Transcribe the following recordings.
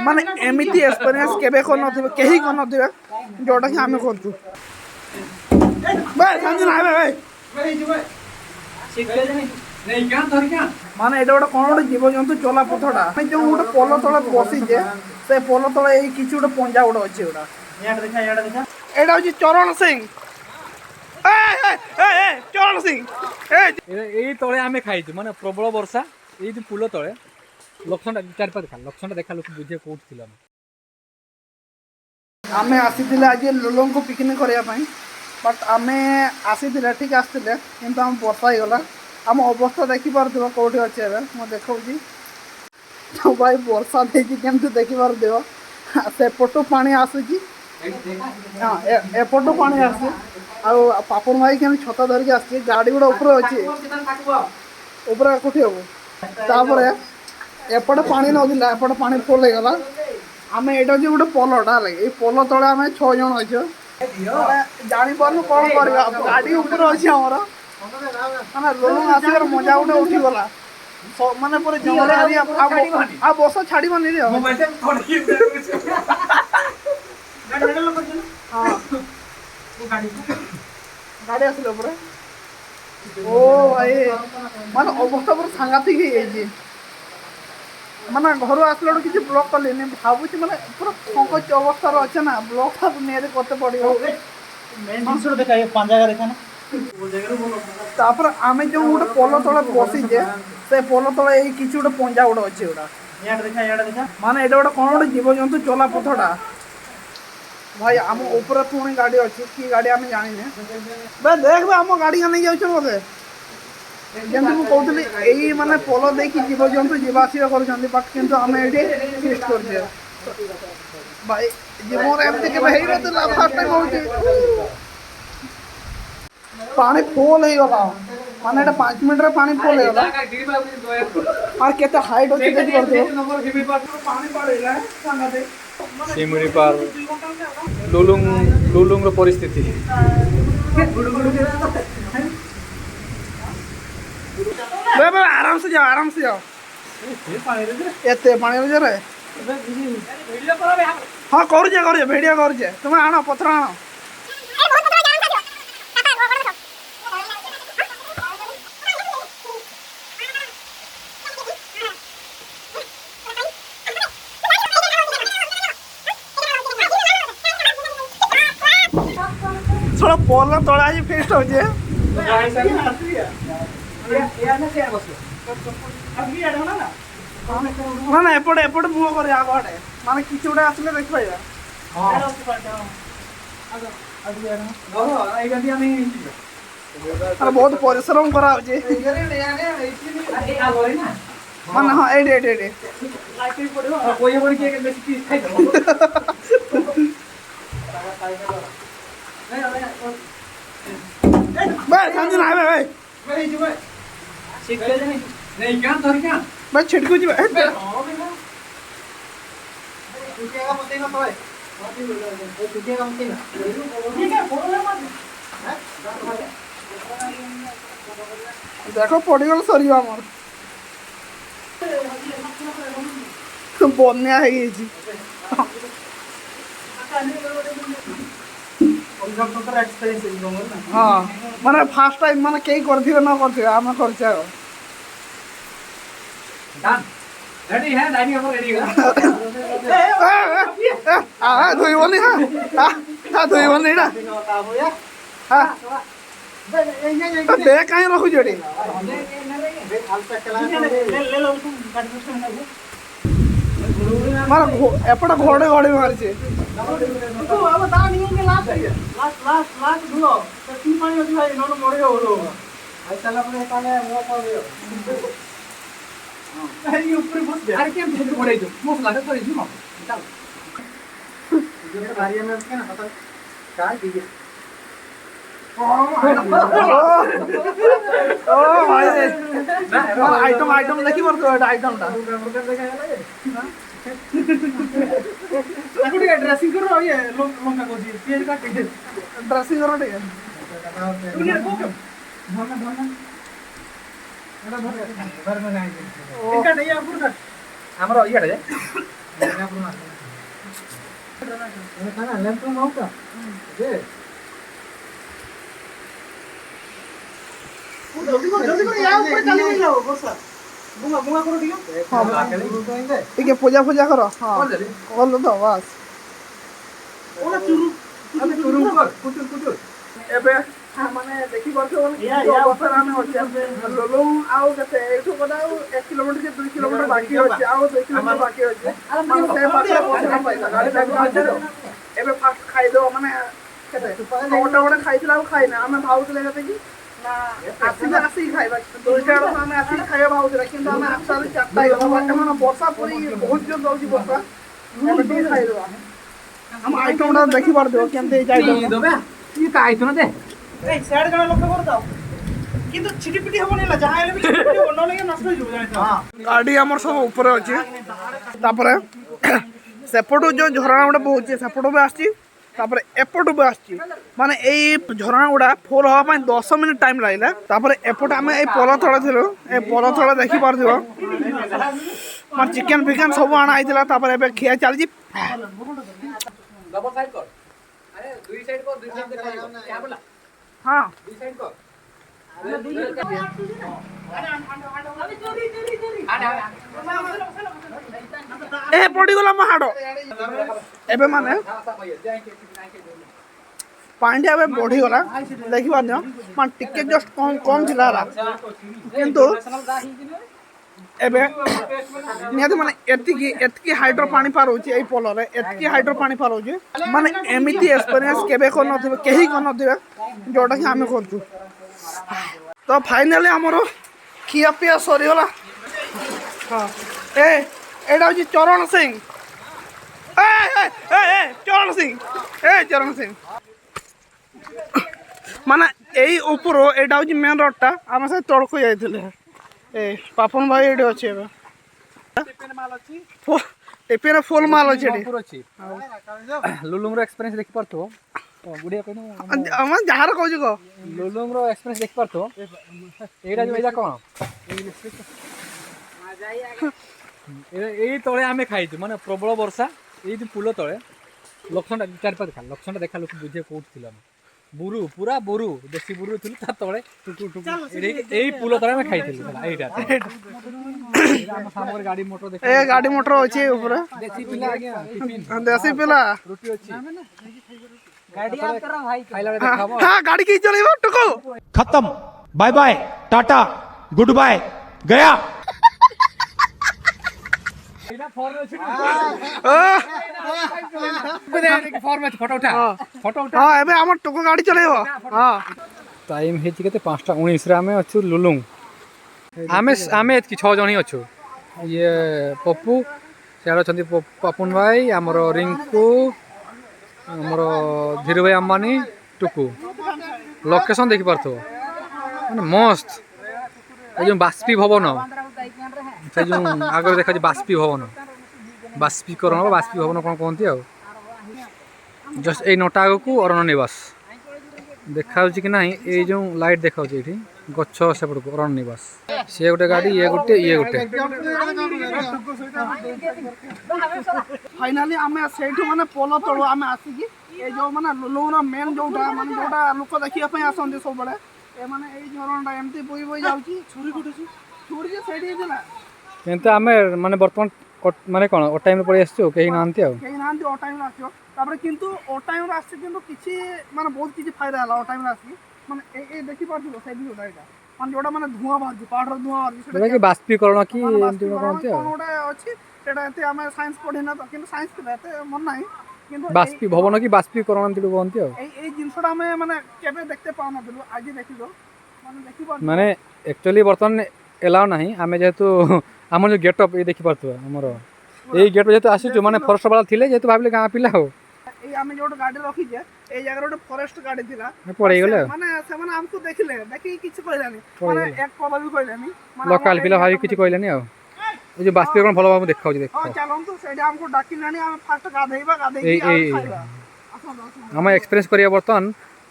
माने एमिति एक्सपीरियंस केबे को नथिबे केही को नथिबे जोटा कि आमे करछु बे सांज ना बे माने एटा गोटे कौन गोटे जीव जंतु चला पथटा जो गोटे पोल तले बसी जे से पोल तले एई किछु गोटे पंजा गोटे अछि ओडा याड देखा एटा होची चरण सिंह ए ए ए चरण सिंह एई तळे आमे खाइछु माने प्रबल वर्षा एई जे पुल तळे लक्षण चार पाँच लक्षण देखा लोक बुझे कोठ थिला आमे आसीथिले आज लोलों को पिकनिक करिया पई बट आमे आसीथिले ठीक आसीथिले किंतु हम वर्षा ही गला आम अवस्था देखि पारथिबो कोठी अछि एबे म देखौजी तो भाई वर्षा देखि केमते देखि पारथिबो से पटो पानी आसुची हां ए पटो पानी आसी आ पापन भाई केन छता धर के आसी गाड़ी गुडा ऊपर अछि ऊपर कोठी हो तापरे एपटे पानी नदिला एपटे पानी फुल हो गला आमे एटा जे गोटे पोलटा लागे ए पोल तळे आमे 6 जण अछो जानी पारनु कोन करबा गाड़ी ऊपर अछि हमरा माने लोलंग आसीर मजा उठे उठी गला माने पूरे जंगल एरिया आ बस छाड़ी बनी रे मोबाइल से थोड़ी गाड़ी लोग हां वो गाड़ी आसिलो पूरा ओ भाई माने अवस्था पूरा सांगातिक हे जे माने घर आसलो किसी ब्लॉक कले ने भाबुची माने पूरा संकोच अवस्था रो अछि ना ब्लॉक सब नेरे करते पड़ियो मेन जिंस देखा ये पांच जगह देखा ना तापर आमे जो गोटे पोल तले बसी जे से पोल तले एई किछु गोटे पंजा गोटे अछि ओडा याड देखा माने एटा गोटे कोन गोटे जीव जंतु चला पथटा भाई हम ऊपर पुणी गाड़ी अछि की गाड़ी हम जानि ने बे देख बे हम गाड़ी नहीं जाउ छ बोले जेंति मु कहतली एई माने पोल देखि जीव जंतु जीवासी कर जंती बट किंतु हम एडी टेस्ट कर जे भाई जीवन एमते के हेई रत ला फास्ट टाइम होची पानी फुल हो गला माने एटा 5 मिनट रे पानी फुल हो गला और केते हाइट होचे देख परते पानी पड़ेला संगाते सिमरी पार लुलुंग रो परिस्थिति बे बे आराम से जाओ एते पानी रे रे हां कर जे वीडियो कर जे तुम आनो पत्थर आनो थोड़ा पोल तोड़ा आज फेस्ट हो जे ना ना एपटे एपटे मुह कर आगे माने किछु गोटे आसले देख पाइबा अरे बहुत परिश्रम करा हो जे माने हां एडे लाइट पड़ो कोई बड़ के बेसी पीस खाइ दो बे सांज ना बे नहीं क्या धर क्या बे छिटकू जी बे टूटेगा मत ना तोय टूटेगा मत ना ठीक है फोड़ले मत देखो पड़ी गल सरीवा मोर बन्या है गई जी हाँ माने फास्ट टाइम माने कई करथिबे न करथिबे हम करछा डन रेडी है डाइनिंग हम रेडी है आ धोई बोली हां धोई बोली ना हां बे काई रखु जोडी ले लो गाड़ी सिस्टम ना मारा एपटा घोड़े घोड़े मारछे तो अब दा नहीं के लास्ट दुलो तो तीन पानी होती भाई नोनो मोड़े हो आई चला पर काले मो पर हां ये ऊपर बस दे अरे केम भेज मोड़े जो मुख लागे तो जी मो चल ये गाड़ी में के ना पता काय दीजिए ओ भाई आइटम देखि मोर तो आइटम ता एकुडी ड्रेसिंग करो ये लोंगा को जी पेज काट दे ड्रेसिंग करो ठीक है तूने को धरना एटा धर में नहीं इनका नहीं आपको हमरा इया रे ଟିକେ ପୂଜା ଫୂଜା କର ହଁ କଲ ତ ବାସ୍ ଏବେ ମାନେ ଦେଖିପାରୁଥିବ ଅବସ୍ଥାରେ ଆମେ ଅଛେ ଲୁଲୁଂ ଆଉ କେତେ ଏଇଠୁ ବୋଧେ ଆଉ 1 କିଲୋମିଟର କି 2 କିଲୋମିଟର ବାକି ଅଛି ଆଉ 2 କିଲୋମିଟର ବାକି ଅଛି ମାନେ ସେ ପାଖରେ ପହଞ୍ଚିବା ପାଇଲା ଗାଡ଼ି ଲାଗି ଏବେ ଫାଷ୍ଟ ଖାଇଦେବ ମାନେ କେତେ ଗୋଟେ ଖାଇଥିଲା ଆଉ ଖାଇନା ଆମେ ଭାବୁଥିଲେ କେତେ କି ନା ଆସିକି ଖାଇବା 2ଟା ବେଳକୁ ଆମେ ଆସିକି ଖାଇବା ଭାବୁଥିଲେ କିନ୍ତୁ ଆମେ ଆସିଲା 4ଟା ହେଇଗଲା ମାନେ ବର୍ଷା ପଡ଼ି ବହୁତ ଜୋର ଯାଉଛି ବର୍ଷା ଏବେ ଟିକେ ଖାଇଦେବା ଆମ ଆଇଟମଟା ଦେଖିପାରୁଥିବ କେମିତି ହେଇଛି ଆଇଟମ ସିଆଡ଼େ ଜଣେ ଲକ୍ଷ୍ୟ କରୁଥାଉ କିନ୍ତୁ ଛିଟିପିଟି ହବନି ହେଲା ଯାହା ହେଲେ ବି ଛିଟିପିଟି ହବ ନହେଲେ ନଷ୍ଟ ହେଇଯିବ ଗାଡ଼ି ଆମର ସବୁ ଉପରେ ଅଛି ତାପରେ ସେପଟୁ ଯେଉଁ ଝରଣା ଗୁଡ଼ା ବହୁଛି ସେପଟୁ ବି ଆସିଛି ତାପରେ ଏପଟୁ ବି ଆସିଛି ମାନେ ଏଇ ଝରଣା ଗୁଡ଼ା ଫୁଲ୍ ହେବା ପାଇଁ 10 ମିନିଟ୍ ଟାଇମ୍ ଲାଗିଲା ତାପରେ ଏପଟେ ଆମେ ଏଇ ପୋଲ ତଳେ ଥିଲୁ ଏ ପୋଲ ତଳେ ଦେଖିପାରୁଥିବ ମାନେ ଚିକେନ୍ ଫିକେନ୍ ସବୁ ଅଣା ହେଇଥିଲା ତାପରେ ଏବେ ଖିଆ ଚାଲିଛି ହଁ ଏ ପଡ଼ିଗଲା ମୋ ହାଡ଼ ଏବେ ମାନେ ପାଣିଟା ଏବେ ବଢ଼ିଗଲା ଦେଖିପାରୁଛ ମାନେ ଟିକେ ଜଷ୍ଟ କମ୍ ଥିଲା ହେଲା କିନ୍ତୁ ଏବେ ନିହାତି ମାନେ ଏତିକି ହାଇଟ୍ର ପାଣି ପାର ହେଉଛି ଏଇ ପୋଲରେ ଏତିକି ହାଇଟ୍ର ପାଣି ପାର ହେଉଛି ମାନେ ଏମିତି ଏକ୍ସପିରିଏନ୍ସ କେବେ କରିନଥିବେ କେହି କରିନଥିବେ ଯେଉଁଟାକି ଆମେ କରୁଛୁ ତ ଫାଇନାଲି ଆମର ଖିଆପିଆ ସରିଗଲା ହଁ ଏଇଟା ହେଉଛି ଚରଣ ସିଂ ଚରଣ ସିଂ ମାନେ ଏଇ ଉପରୁ ଏଇଟା ହେଉଛି ମେନ୍ ରୋଡ଼ଟା ଆମେ ସେ ତଳକୁ ଯାଇଥିଲେ ଏ ପାପନ ଭାଇ ଏଇଠି ଅଛି ଏବେ ଟିଫିନରେ ଫୁଲ୍ ମାଲ୍ ଅଛି ଏଠି ଲୁଲୁଙ୍ଗର ଏକ୍ସପିରିଏନ୍ସ ଦେଖିପାରୁଥିବ ଆମେ ଯାହାର କହୁଛୁ କହ ଲୁଲୁଙ୍ଗର ଏକ୍ସପିରିଏନ୍ସ ଦେଖିପାରୁଥିବ ଏଇଟା କ'ଣ ଏଇ ତଳେ ଆମେ ଖାଇଛୁ ମାନେ ପ୍ରବଳ ବର୍ଷା ଏଇ ପୁଲ ତଳେ ଲକ୍ଷଣଟା 4-5 ଲକ୍ଷଣଟା ଦେଖା ଲୋକ ବୁଝିବା କୋଉଠି ଥିଲା ଆମେ ବୁରୁ ପୁରା ବୁରୁ ଦେଶୀ ବୁରୁ ଥିଲୁ ତା ତଳେ ଏଇ ପୁଲ ତଳେ ଆମେ ଖାଇଥିଲୁ ଏଇଟା ଆମ ସାମରେ ଗାଡ଼ି ମୋଟର ଦେଖ ଗାଡ଼ି ମୋଟର ଅଛି ଉପରେ ଦେଶୀ ପିଲା ଆଜ୍ଞା ଦେଶୀ ପିଲା ରୁଟି ଅଛି ଖାଇଲା ବେଳେ ଦେଖାହବ हाँ गाड़ी की चलेगा टुको खत्म बाय बाय टाटा गुड बाय गया हाँ एबे हमर टुको गाड़ी चलेबो हाँ टाइम हेछि केते 5:19 रे आमे अछु लुलुंग आमे एतकी 6 जणी अछु ये पप्पू सेड अछंती पपुन भाई हमर रिंकू हमर धीरू भाई अंबानी टुकू लोकेशन देखि परथो माने मस्त ए जो बाष्पी भवन से जो आगे देखा बाष्पी भवन बाष्पीकरण बाष्पी भवन कौन कहती आ जस्ट ये नोटा आगू अरण्य निवास देखा कि ना ये जो लाइट देखा ये गछ सेपट को अरण्य निवास सी गोटे गाड़ी ये गोटे फाइनाली आमे सेठू माने पोलो तळो आमे आसीकी ए जो माने लुलुंगरा मेन जोटा माने जोटा लोक देखिया पय आसंदी सब बडे ए माने ए झरणा एमती बोई बोई जाउची छुरी गुटुची छुरी जे सेठी दिला किंतु आमे माने वर्तमान माने कोन ओ टाइम पड़े आछो केही नांती आ केही नांती ओ टाइम आछो तापर किंतु ओ टाइम आछी किंतु किछि माने बहुत किछि फायदा हला ओ टाइम आछी माने ए देखि पाछो सेठी जोटा एटा माने जोटा माने धुआं बाजू पाडर धुआं बाजू सेटा कि बाष्पीकरण की एमती कोनते आ कोनोडा अछि सेटा एते आमे साइंस पढिना त किंतु साइंस के एते मन नाही किंतु बाष्पी भवन की बाष्पीकरण एमती कोनते आ ए जिंसडा आमे माने केबे देखते पाउन दिलु आज देखिजो माने देखि पाछ माने एक्चुअली वर्तमान एलाउ नाही आमे जेतु हमर जो गेटअप ये देखि परथु हमर ए गेट जेतु आसी माने फॉरेस्ट वाला थिले जेतु भाबले गां पिला हो ए आमे जोट गाडी रखी जे ए जगह रोड फॉरेस्ट गाडी थिला पड़े गेले माने से माने हमको देखिले देखि किछ कहलानी माने एक पद भी कहलानी माने लोकल पिला भाई किछ कहलानी आ ए जो बाष्पीकरण भलो भाबे देखाउ जे देखो हां चलम तो सेडा हमको डाकिलानी हम फास्ट गाधेइबा गाधेइ खाइबा हम एक्सप्रेस करिया बर्तन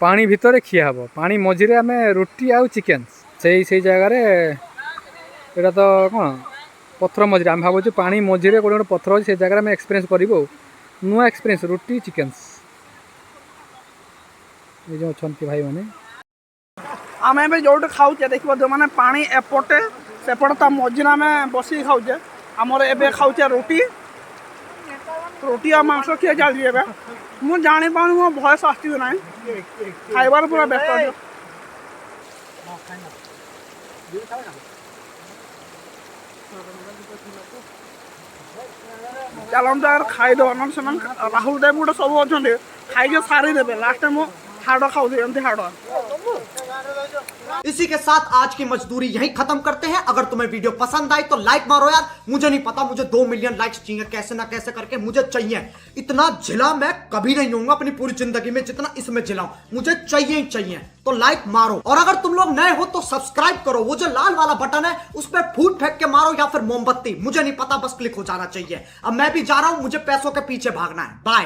पानी भितरे खिया हबो पानी मझिरे हमें रोटी आ चिकन सेई जगह रे एटा तो कोन पथर मझे आम भावुँ पानी मझे गोटे गोटे पथर अच्छे से जगह आम एक्सपीरियंस करूँ नुआ एक्सपीरियंस रुटी चिकेन्स ये जो अच्छा भाई मैंने आम ए जो खाऊे देख जो मैंने पानी एपटे सेपटे ता मझे आम बस खाऊे आमर ए खाऊे रुटी रुटी और मांस किए चलती है मुझे जानी पाऊँ मो भयस आना खाइबार पूरा व्यस्त अच्छे चलते यार खाईदे से राहुल देव गोटे सब अच्छा खाई सारी देवे लास्ट टाइम हाड़ खाऊ हाड़ इसी के साथ आज की मजदूरी यहीं खत्म करते हैं। अगर तुम्हें वीडियो पसंद आई तो लाइक मारो यार, मुझे नहीं पता, मुझे 2 मिलियन लाइक्स चाहिए, कैसे ना कैसे करके मुझे चाहिए। इतना झिला मैं कभी नहीं होऊंगा अपनी पूरी जिंदगी में जितना इसमें झिलाऊं, मुझे चाहिए ही चाहिए। तो लाइक मारो और अगर तुम लोग नए हो तो सब्सक्राइब करो, वो जो लाल वाला बटन है उस पर फूट फेंक के मारो या फिर मोमबत्ती, मुझे नहीं पता, बस क्लिक हो जाना चाहिए। अब मैं भी जा रहा हूं, मुझे पैसों के पीछे भागना है। बाय।